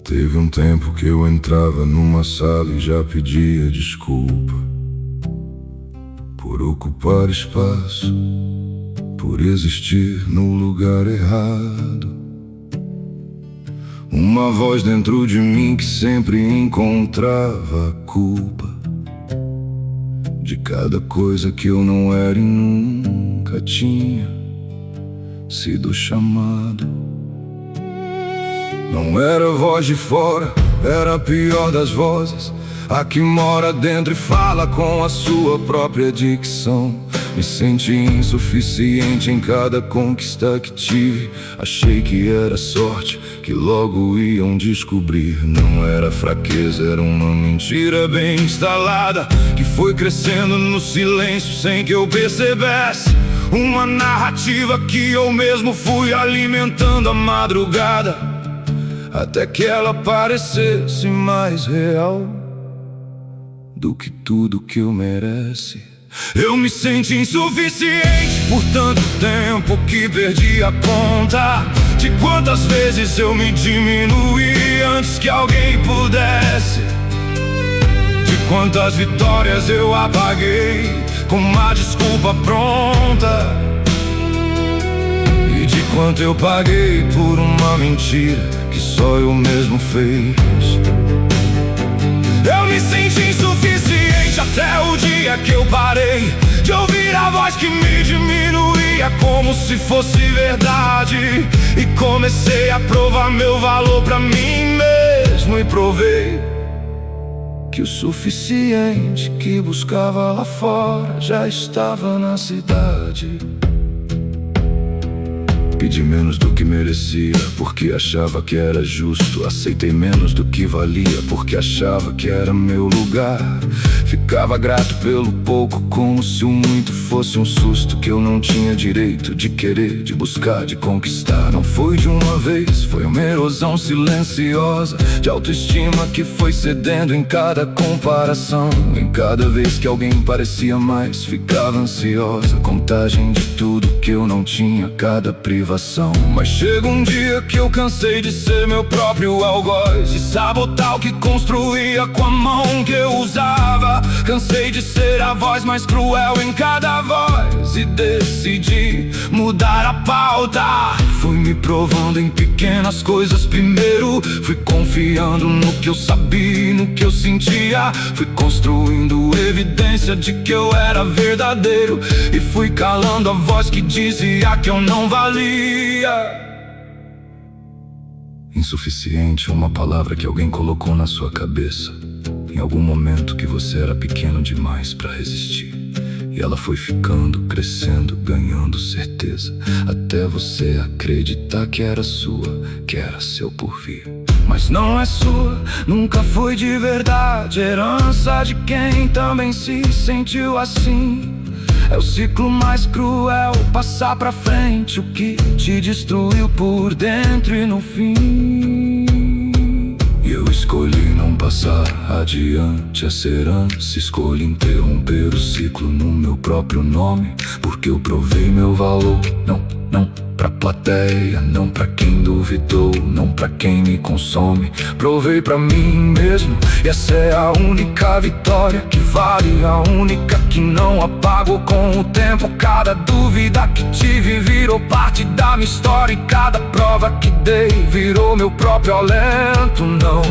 Teve um tempo que eu entrava numa sala e já pedia desculpa por ocupar espaço, por existir no lugar errado. Uma voz dentro de mim que sempre encontrava a culpa de cada coisa que eu não era e nunca tinha sido chamado. Não era a voz de fora, era a pior das vozes, a que mora dentro e fala com a sua própria dicção. Me senti insuficiente em cada conquista que tive. Achei que era sorte, que logo iam descobrir. Não era fraqueza, era uma mentira bem instalada, que foi crescendo no silêncio sem que eu percebesse. Uma narrativa que eu mesmo fui alimentando à madrugada, até que ela parecesse mais real do que tudo que eu merece. Eu me senti insuficiente por tanto tempo que perdi a conta de quantas vezes eu me diminuí antes que alguém pudesse, de quantas vitórias eu apaguei com uma desculpa pronta, e de quanto eu paguei por uma mentira que só eu mesmo fiz. Eu me senti insuficiente até o dia que eu parei de ouvir a voz que me diminuía como se fosse verdade, e comecei a provar meu valor pra mim mesmo. E provei que o suficiente que buscava lá fora já estava na cidade. Pedi menos do que merecia, porque achava que era justo. Aceitei menos do que valia, porque achava que era meu lugar. Ficava grato pelo pouco, como se o muito fosse um susto que eu não tinha direito de querer, de buscar, de conquistar. Não foi de uma vez, foi uma erosão silenciosa de autoestima que foi cedendo em cada comparação. Em cada vez que alguém parecia mais, ficava ansiosa. Contagem de tudo que eu não tinha, cada privação. Mas chega um dia que eu cansei de ser meu próprio algoz e sabotar o que construía com a mão que eu usava. Cansei de ser a voz mais cruel em cada voz e decidi mudar a pauta. Fui me provando em pequenas coisas primeiro, fui confiando no que eu sabia, no que eu sentia. Fui construindo evidência de que eu era verdadeiro, e fui calando a voz que dizia que eu não valia. Insuficiente é uma palavra que alguém colocou na sua cabeça em algum momento que você era pequeno demais para resistir, e ela foi ficando, crescendo, ganhando certeza, até você acreditar que era sua, que era seu porvir. Mas não é sua, nunca foi de verdade, herança de quem também se sentiu assim. É o ciclo mais cruel, passar pra frente o que te destruiu por dentro e no fim. E eu escolhi não passar adiante essa herança, escolhi interromper o ciclo no meu próprio nome, porque eu provei meu valor. Não pra plateia, não pra quem duvidou, não pra quem me consome. Provei pra mim mesmo, e essa é a única vitória que vale, a única que não apago com o tempo. Cada dúvida que tive virou parte da minha história, e cada prova que dei virou meu próprio alento. Não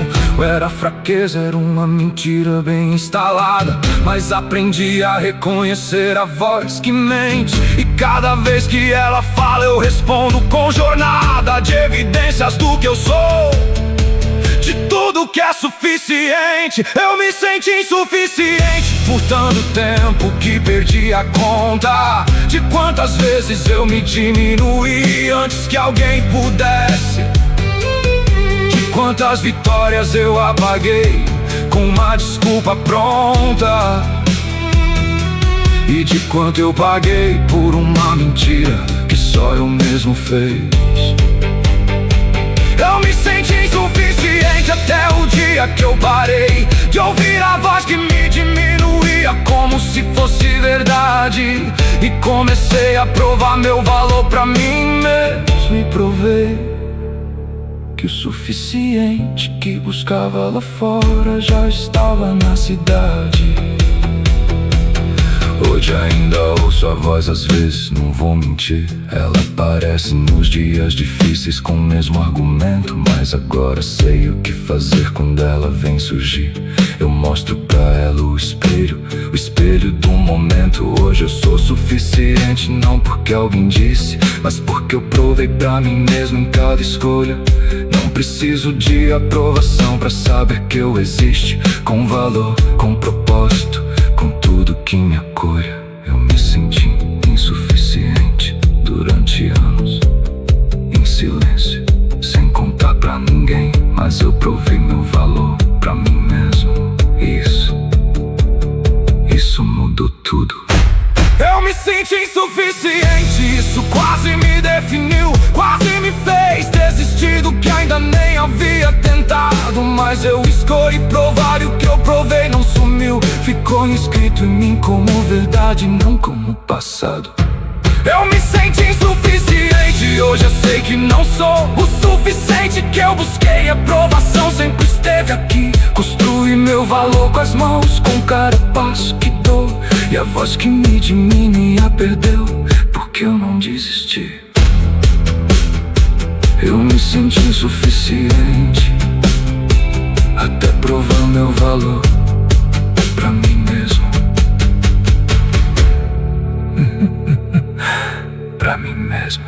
era fraqueza, era uma mentira bem instalada, mas aprendi a reconhecer a voz que mente, e cada vez que ela fala eu respondo com jornada de evidências do que eu sou, de tudo que é suficiente. Eu me senti insuficiente por tanto tempo que perdi a conta de quantas vezes eu me diminuí antes que alguém pudesse, de quantas vitórias eu apaguei com uma desculpa pronta, e de quanto eu paguei por uma mentira que só eu mesmo fiz. Eu me senti insuficiente até o dia que eu parei de ouvir a voz que me diminuía como se fosse verdade, e comecei a provar meu valor pra mim mesmo. E provei que que o suficiente que buscava lá fora já estava na cidade. Hoje ainda ouço a voz às vezes, não vou mentir. Ela aparece nos dias difíceis com o mesmo argumento, mas agora sei o que fazer quando ela vem surgir. Eu mostro pra ela o espelho do momento. Hoje eu sou suficiente, não porque alguém disse, mas porque eu provei pra mim mesmo em cada escolha. Não preciso de aprovação pra saber que eu existo, com valor, com propósito, com tudo que me acolha. Eu me senti insuficiente durante anos, em silêncio, sem contar pra ninguém, mas eu provei meu valor pra mim mesmo. Isso mudou tudo. Eu me senti insuficiente, isso quase me definiu, quase me fez desistir do que ainda nem havia tentado. Mas eu escolhi provar e o que eu provei não sumiu, ficou inscrito em mim como verdade, não como passado. Eu me senti insuficiente, hoje eu sei que não sou o suficiente que eu busquei. A aprovação sempre esteve aqui. Construí meu valor com as mãos, com cada passo que dou, e a voz que me diminuía perdeu, porque eu não desisti. Eu me senti insuficiente até provar meu valor pra mim mesmo. Pra mim mesmo.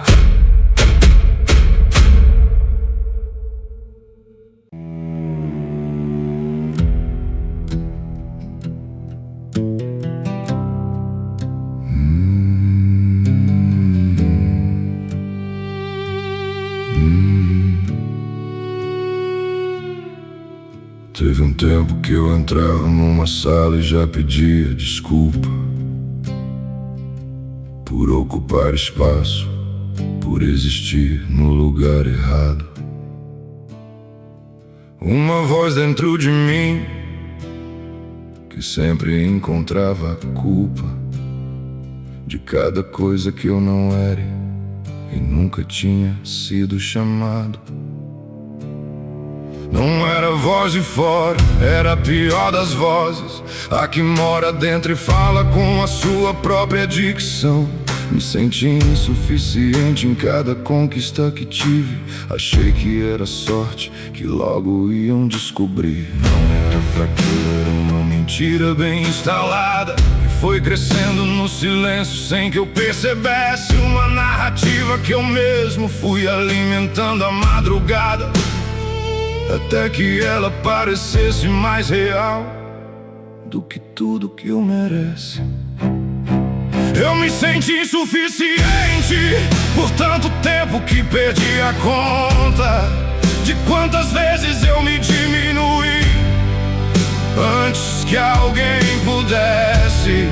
Teve um tempo que eu entrava numa sala e já pedia desculpa por ocupar espaço, por existir no lugar errado. Uma voz dentro de mim que sempre encontrava a culpa de cada coisa que eu não era e nunca tinha sido chamado. Não era a voz de fora, era a pior das vozes, a que mora dentro e fala com a sua própria dicção. Me senti insuficiente em cada conquista que tive. Achei que era sorte, que logo iam descobrir. Não era fraqueza, era uma mentira bem instalada, que foi crescendo no silêncio sem que eu percebesse. Uma narrativa que eu mesmo fui alimentando à madrugada, até que ela parecesse mais real do que tudo que eu merece. Eu me senti insuficiente por tanto tempo que perdi a conta de quantas vezes eu me diminui antes que alguém pudesse,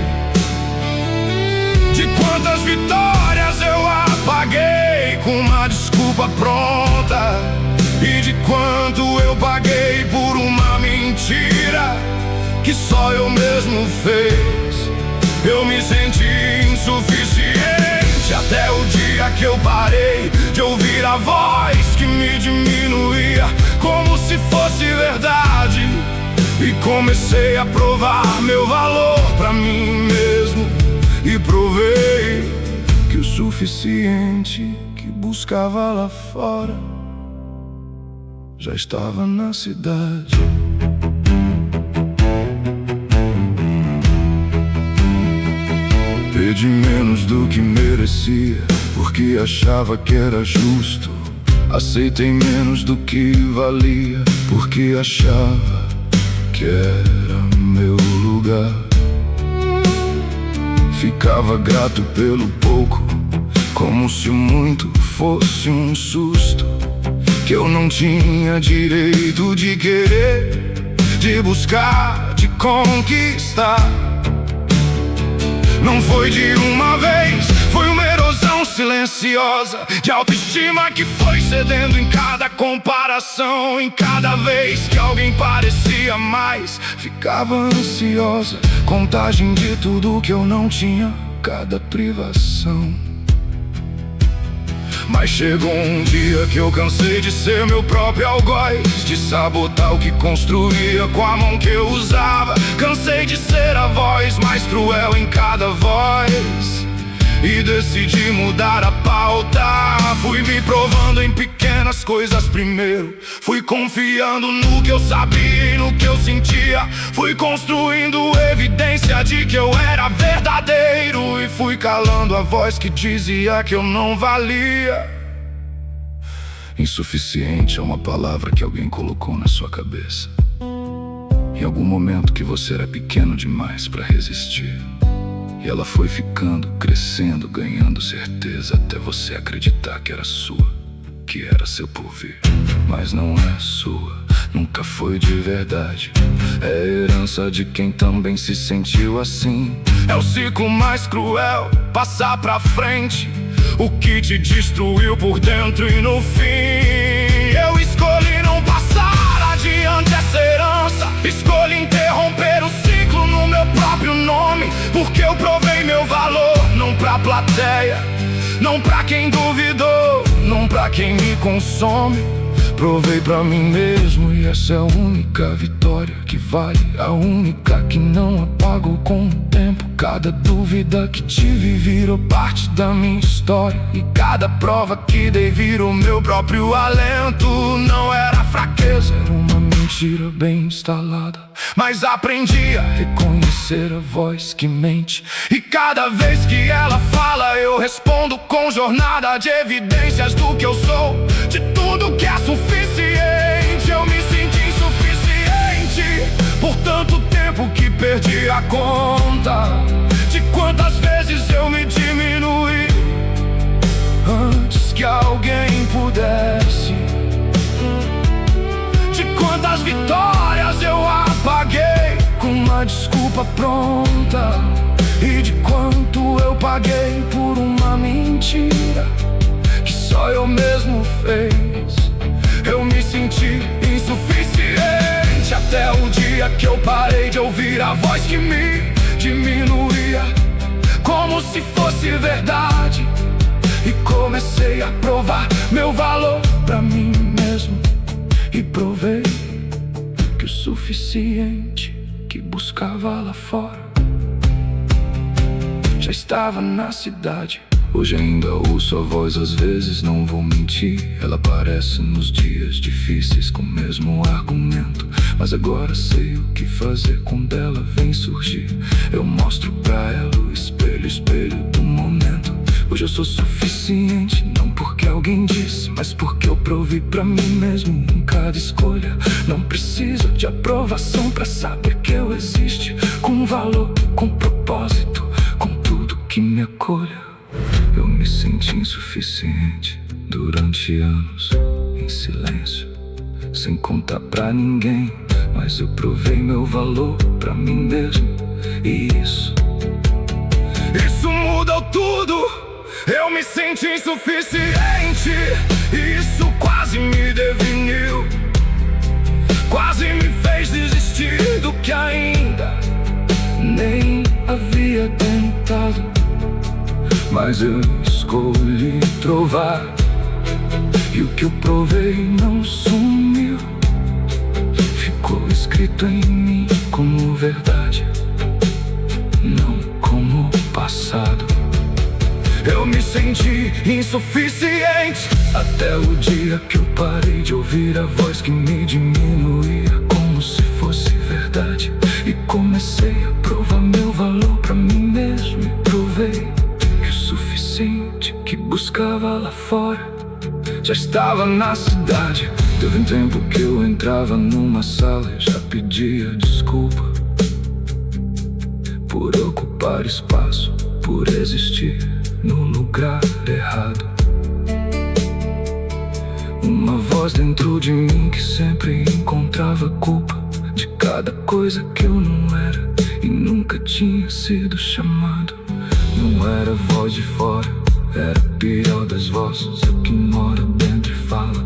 de quantas vitórias eu apaguei com uma desculpa pronta, e de quanto eu paguei por uma mentira que só eu mesmo fez. Eu me senti insuficiente até o dia que eu parei de ouvir a voz que me diminuía como se fosse verdade, e comecei a provar meu valor pra mim mesmo, e provei que o suficiente que buscava lá fora já estava na cidade. Pedi menos do que merecia, porque achava que era justo. Aceitei menos do que valia, porque achava que era meu lugar. Ficava grato pelo pouco, como se o muito fosse um susto que eu não tinha direito de querer, de buscar, de conquistar. Não foi de uma vez, foi uma erosão silenciosa de autoestima que foi cedendo em cada comparação. Em cada vez que alguém parecia mais, ficava ansiosa, contagem de tudo que eu não tinha, cada privação. Mas chegou um dia que eu cansei de ser meu próprio algoz, de sabotar o que construía com a mão que eu usava. Cansei de ser a voz mais cruel em cada voz e decidi mudar a pauta. Fui me provando em pequenas coisas primeiro. Fui confiando no que eu sabia e no que eu sentia. Fui construindo evidência de que eu era verdadeiro. E fui calando a voz que dizia que eu não valia. Insuficiente é uma palavra que alguém colocou na sua cabeça em algum momento que você era pequeno demais para resistir. E ela foi ficando, crescendo, ganhando certeza, até você acreditar que era sua, que era seu porvir. Mas não é sua, nunca foi de verdade. É herança de quem também se sentiu assim. É o ciclo mais cruel, passar pra frente o que te destruiu por dentro e no fim. Eu escolhi não passar adiante essa herança. Escolhi interromper o ciclo no meu próprio nome, porque eu provei meu valor, não pra plateia, não pra quem duvidou, não pra quem me consome. Provei pra mim mesmo e essa é a única vitória que vale, a única que não apago com o tempo. Cada dúvida que tive virou parte da minha história, e cada prova que dei virou meu próprio alento. Não era fraqueza, era uma mentira bem instalada, mas aprendi a reconhecer a voz que mente. E cada vez que ela fala eu respondo com jornada de evidências do que eu sou, de tudo que é suficiente. Eu me senti insuficiente por tanto tempo que perdi a conta de quantas vezes eu me diminui antes que alguém pudesse, de quantas vitórias eu apaguei com uma desculpa pronta, e de quanto eu paguei por uma mentira que só eu mesmo fez. Eu me senti insuficiente até o dia que eu parei de ouvir a voz que me diminuía como se fosse verdade, e comecei a provar meu valor pra mim mesmo. E provei que o suficiente que buscava lá fora já estava na cidade. Hoje ainda ouço a voz, às vezes não vou mentir. Ela aparece nos dias difíceis com o mesmo argumento, mas agora sei o que fazer quando ela vem surgir. Eu mostro pra ela o espelho, espelho do momento. Hoje eu sou suficiente, não porque alguém disse, mas porque eu provei pra mim mesmo em cada escolha. Não preciso de aprovação pra saber que eu existo, com valor, com propósito, com tudo que me acolha. Eu me senti insuficiente durante anos, em silêncio, sem contar pra ninguém, mas eu provei meu valor pra mim mesmo. E isso mudou tudo. Eu me senti insuficiente, e isso quase me definiu, quase me fez desistir do que ainda nem havia tentado. Mas eu escolhi provar, e o que eu provei não sumiu, ficou escrito em mim como verdade, não como passado. Eu me senti insuficiente até o dia que eu parei de ouvir a voz que me diminuía como se fosse verdade, e comecei a provar meu valor pra mim mesmo. E provei que o suficiente que buscava lá fora já estava na cidade. Teve um tempo que eu entrava numa sala e já pedia desculpa por ocupar espaço, por existir no lugar errado. Uma voz dentro de mim que sempre encontrava culpa de cada coisa que eu não era e nunca tinha sido chamado. Não era voz de fora, era a pior das vozes, a que mora dentro e fala